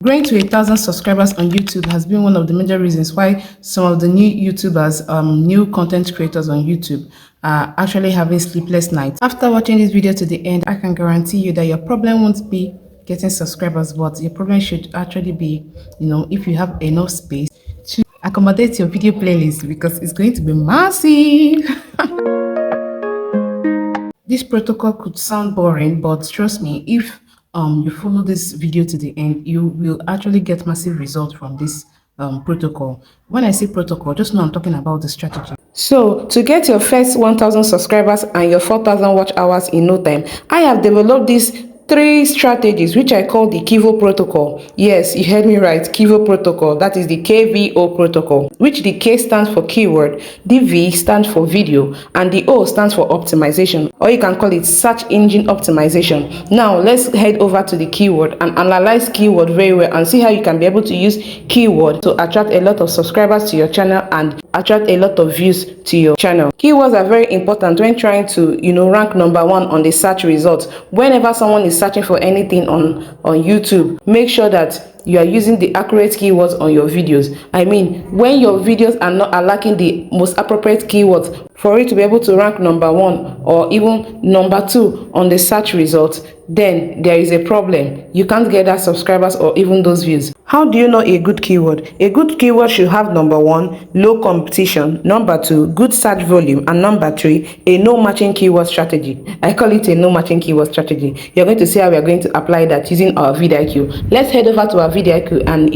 Growing to 1,000 subscribers on YouTube has been one of the major reasons why some of the new YouTubers, new content creators on YouTube are actually having sleepless nights. After watching this video to the end, I can guarantee you that your problem won't be getting subscribers, but your problem should actually be, if you have enough space to accommodate your video playlist, because it's going to be massive. This protocol could sound boring, but trust me, if you follow this video to the end, you will actually get massive results from this protocol. When I say protocol, just know I'm talking about the strategy. So, to get your first 1,000 subscribers and your 4,000 watch hours in no time, I have developed this 3 strategies which I call the Kivo protocol. Yes, you heard me right, Kivo protocol. That is the KVO protocol, which the K stands for keyword, the V stands for video, and the O stands for optimization, or you can call it search engine optimization. Now let's head over to the keyword and analyze keyword very well and see how you can be able to use keyword to attract a lot of subscribers to your channel and attract a lot of views to your channel. Keywords are very important when trying to rank number 1 on the search results. Whenever someone is searching for anything on YouTube, make sure that you are using the accurate keywords on your videos. I mean, when your videos are lacking the most appropriate keywords for it to be able to rank number 1 or even number 2 on the search results, then there is a problem. You can't get that subscribers or even those views. How do you know a good keyword? A good keyword should have number 1, low competition, number 2, good search volume, and number 3, a no matching keyword strategy. I call it a no matching keyword strategy. You're going to see how we are going to apply that using our vidiq. Let's head over to our vidiq and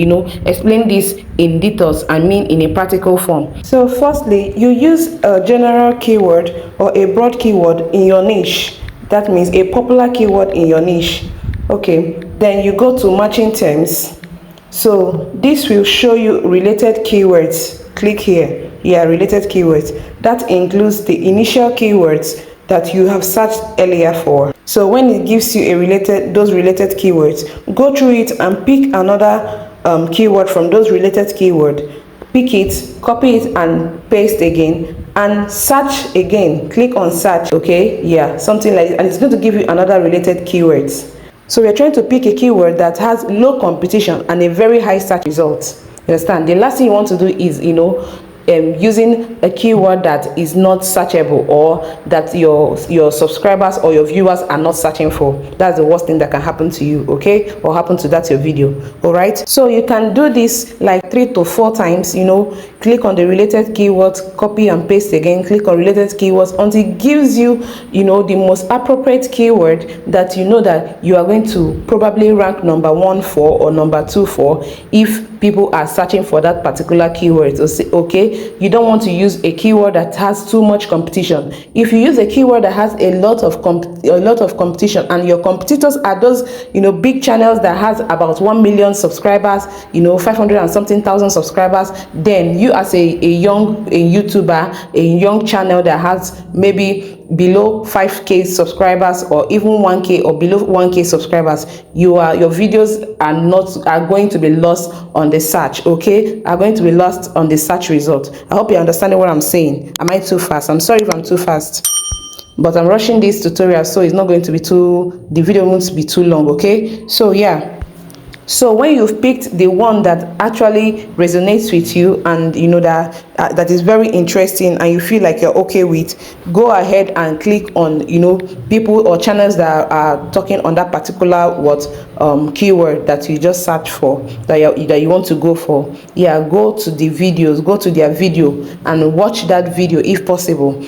explain this in details, I mean in a practical form. So firstly, you use a general keyword or a broad keyword in your niche. That means a popular keyword in your niche. Okay, then you go to matching terms. So this will show you related keywords. Click here. Yeah, related keywords. That includes the initial keywords that you have searched earlier for. So when it gives you those related keywords, go through it and pick another keyword from those related keywords. Pick it, copy it and paste again and search again. Click on search. Okay, yeah, something like that, and it's going to give you another related keywords. So we're trying to pick a keyword that has low competition and a very high search results. You understand? The last thing you want to do is using a keyword that is not searchable or that your subscribers or your viewers are not searching for. That's the worst thing that can happen to you, okay, or happen to your video. All right, so you can do this like 3 to 4 times. Click on the related keywords, copy and paste again, click on related keywords until it gives you the most appropriate keyword that that you are going to probably rank number 1 for or number 2 for if people are searching for that particular keyword. So okay, you don't want to use a keyword that has too much competition. If you use a keyword that has a lot of competition and your competitors are those big channels that has about 1 million subscribers, 500 and something thousand subscribers, then you as a young YouTuber, a young channel that has maybe below 5k subscribers or even 1k or below 1k subscribers, your videos are going to be lost on the search. Okay, are going to be lost on the search result. I hope you're understanding what I'm saying. Am I too fast? I'm sorry if I'm too fast, but I'm rushing this tutorial, so it's not going to be the video won't be too long. Okay, so yeah. So when you've picked the one that actually resonates with you and that is very interesting and you feel like you're okay with, go ahead and click on people or channels that are talking on that particular keyword that you just search for, that you want to go for. Yeah, go to the videos, go to their video and watch that video if possible.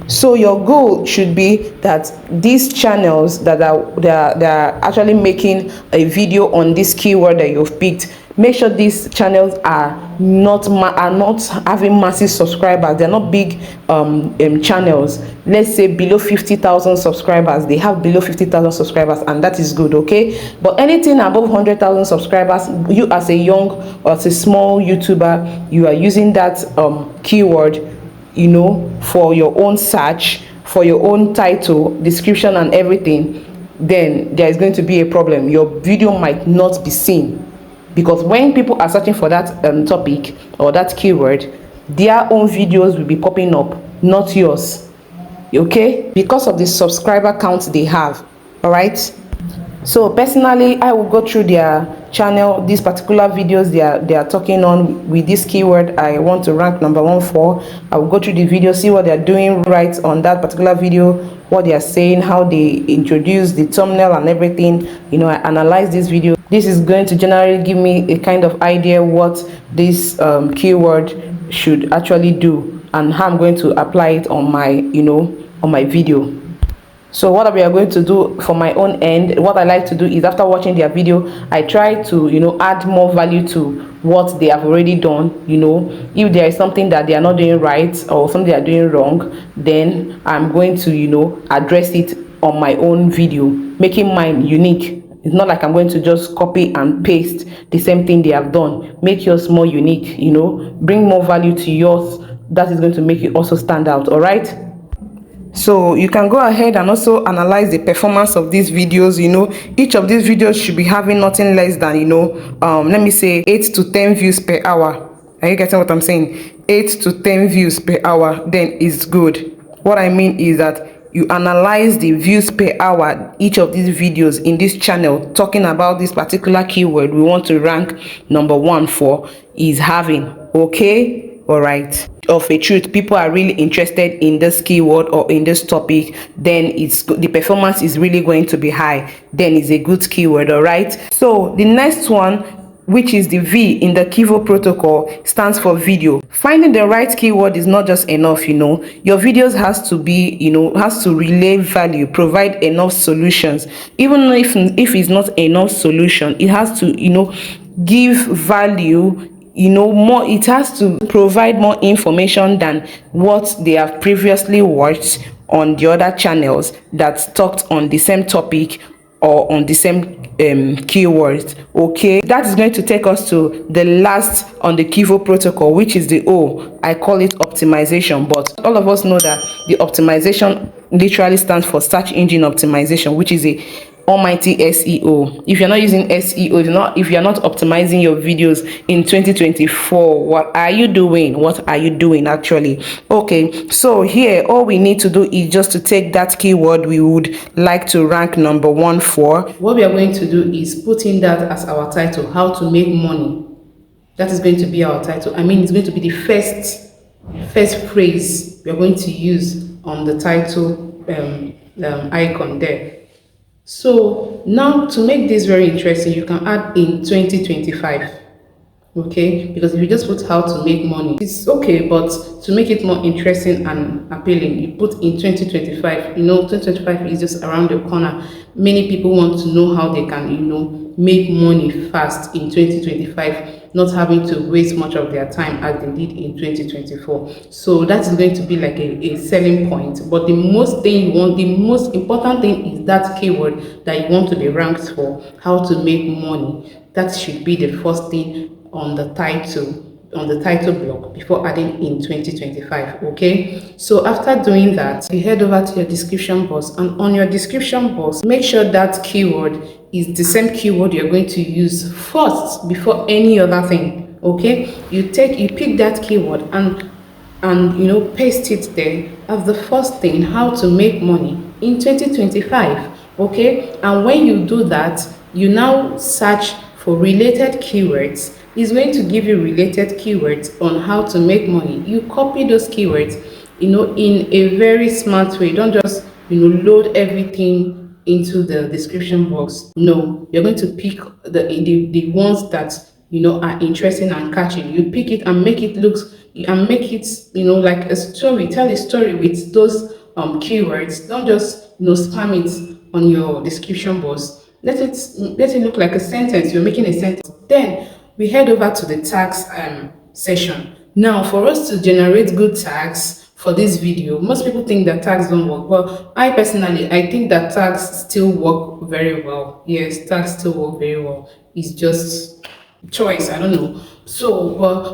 So your goal should be that these channels that are actually making a video on this keyword that you've picked, make sure these channels are not having massive subscribers. They're not big channels. Let's say below 50,000 subscribers. They have below 50,000 subscribers, and that is good. Okay, but anything above 100,000 subscribers, you as a young or as a small YouTuber, you are using that keyword for your own search, for your own title, description and everything, then there is going to be a problem. Your video might not be seen, because when people are searching for that topic or that keyword, their own videos will be popping up, not yours. Okay, because of the subscriber count they have. All right, So personally, I will go through their channel, these particular videos they are talking on with this keyword I want to rank number 1 for. I will go through the video, see what they are doing right on that particular video, what they are saying, how they introduce the thumbnail and everything. I analyze this video. This is going to generally give me a kind of idea what this keyword should actually do and how I'm going to apply it on my on my video. So what we are going to do for my own end, what I like to do is after watching their video, I try to add more value to what they have already done. If there is something that they are not doing right or something they are doing wrong, then I'm going to address it on my own video, making mine unique. It's not like I'm going to just copy and paste the same thing they have done. Make yours more unique, bring more value to yours. That is going to make you also stand out. All right. So you can go ahead and also analyze the performance of these videos. Each of these videos should be having nothing less than let me say 8 to 10 views per hour. Are you getting what I'm saying? 8 to 10 views per hour, then it's good. What I mean is that you analyze the views per hour each of these videos in this channel talking about this particular keyword we want to rank number 1 for is having. Okay. All right. Of a truth, people are really interested in this keyword or in this topic, then the performance is really going to be high. Then it's a good keyword. All right. So the next one, which is the V in the Kivo protocol, stands for video. Finding the right keyword is not just enough. Your videos has to be has to relay value, provide enough solutions. Even if it's not enough solution, it has to give value. More, it has to provide more information than what they have previously watched on the other channels that talked on the same topic or on the same keywords. Okay, that is going to take us to the last on the Kivo protocol, which is the O. I call it optimization, but all of us know that the optimization literally stands for search engine optimization, which is a almighty SEO. If you're not using SEO, if you're not optimizing your videos in 2024, what are you doing? What are you doing actually? Okay, so here all we need to do is just to take that keyword we would like to rank number 1 for. What we are going to do is put in that as our title, how to make money. That is going to be our title. It's going to be the first phrase we are going to use on the title icon there. So now, to make this very interesting, you can add in 2025. Okay, because if you just put how to make money, it's okay, but to make it more interesting and appealing, you put in 2025. 2025 is just around the corner. Many people want to know how they can make money fast in 2025, not having to waste much of their time as they did in 2024. So that is going to be like a selling point. But the most important thing is that keyword that you want to be ranked for, how to make money. That should be the first thing on the title block before adding in 2025. Okay, so after doing that, you head over to your description box, and on your description box, make sure that keyword is the same keyword you're going to use first before any other thing. Okay, you pick that keyword and paste it there as the first thing, how to make money in 2025. Okay, and when you do that, you now search for related keywords. It's going to give you related keywords on how to make money. You copy those keywords in a very smart way. Don't just load everything into the description box. No, you're going to pick the ones that are interesting and catching. You pick it and make it like a story. Tell a story with those keywords. Don't just spam it on your description box. Let it look like a sentence. You're making a sentence. Then we head over to the tags session. Now, for us to generate good tags for this video, most people think that tags don't work. Well, I think that tags still work very well. Yes, tags still work very well. It's just choice. I don't know. So,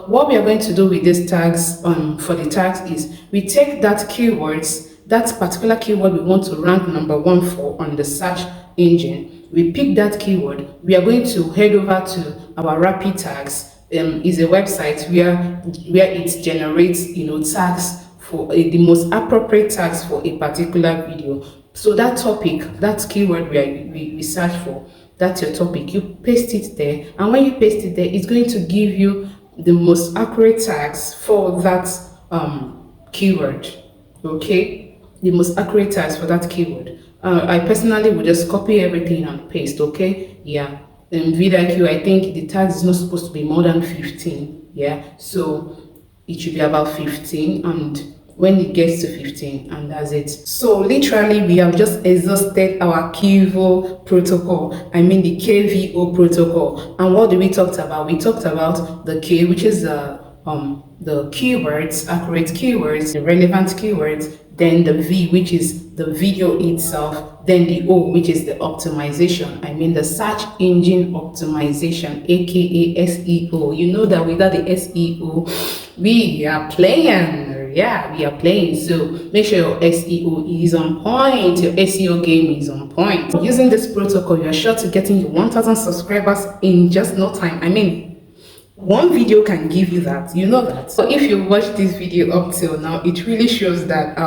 what we are going to do with these tags for the tags is we take that particular keyword we want to rank number 1 for on the search engine. We pick that keyword. We are going to head over to our rapid tags. Is a website where it generates tags for the most appropriate tags for a particular video. So that topic, that keyword we search for, that's your topic. You paste it there, and when you paste it there, it's going to give you the most accurate tags for that keyword. Okay, the most accurate tags for that keyword. I personally would just copy everything and paste. Okay, yeah. In vidiq, I think the tags is not supposed to be more than 15. Yeah, so it should be about 15, and when it gets to 15, and that's it. So literally we have just exhausted our KVO protocol, I mean the KVO protocol. And what did we talk about? We talked about the K, which is the keywords, accurate keywords, the relevant keywords, then the V, which is the video itself, then the O, which is the optimization, I mean the search engine optimization, aka SEO. You know that without the SEO, we are playing. Yeah, we are playing. So make sure your SEO is on point, your SEO game is on point. Using this protocol, you're sure to getting your 1,000 subscribers in just no time. I mean, one video can give you that, you know that. So if you watch this video up till now, it really shows that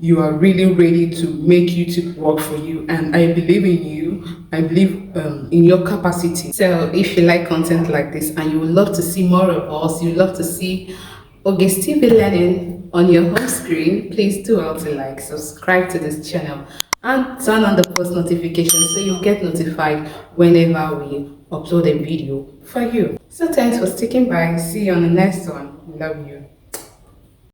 you are really ready to make YouTube work for you, and I believe in you. I believe in your capacity. So if you like content like this and you would love to see more of us, you love to see August TV Learning on your home screen, please do also like, subscribe to this channel, and turn on the post notifications so you get notified whenever we upload a video for you. So thanks for sticking by. See you on the next one. Love you.